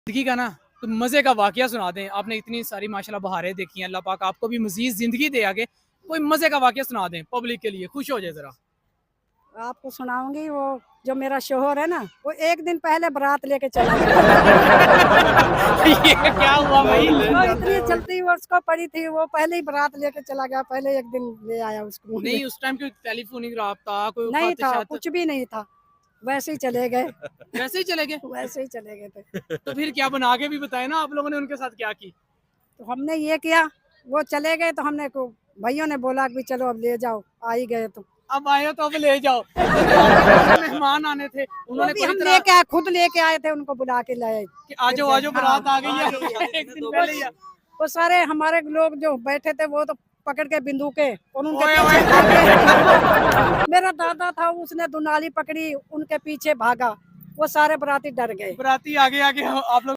जिंदगी का ना तो मजे का वाकया सुना दें। आपने इतनी सारी माशाल्लाह बहारें देखी हैं, अल्लाह पाक आपको भी मजीद जिंदगी दे आगे। कोई मजे का वाकया सुना दें पब्लिक के लिए, खुश हो जाए जरा। आपको सुनाऊंगी। वो जो मेरा शोहर है ना, वो एक दिन पहले बारात लेके चला गया। ये क्या हुआ भाई? वो इतनी जल्दी वो उसको पड़ी थी, वो पहले ही बारात लेके चला गया, पहले एक दिन ले आया उसको। नहीं उस टाइम कोई टेलीफोनिक रहा कोई नहीं था, खाते कुछ भी नहीं था, वैसे ही चले गए। वैसे ही चले गए। वैसे ही चले गए थे। तो फिर क्या बना के भी बताए ना आप लोगों ने उनके साथ क्या की। तो हमने ये किया, वो चले गए तो हमने को भाइयों ने बोला कि चलो अब ले जाओ, आ ही गए तो। अब आए हो तो अब ले जाओ। मेहमान आने थे वो उन्होंने भी कोई हम तरह लेके आए, खुद लेके आए थे, उनको बुला के लाए। कि आजो आजो बारात आ गई है। एक दिन पहले ही वो सारे हमारे लोग जो बैठे थे वो तो पकड़ के बिंदुके और उनके ओए पीछे ओए। भागे। मेरा दादा था, उसने दुनाली पकड़ी, उनके पीछे भागा। वो सारे बराती डर गए। बराती आगे आगे आप लोग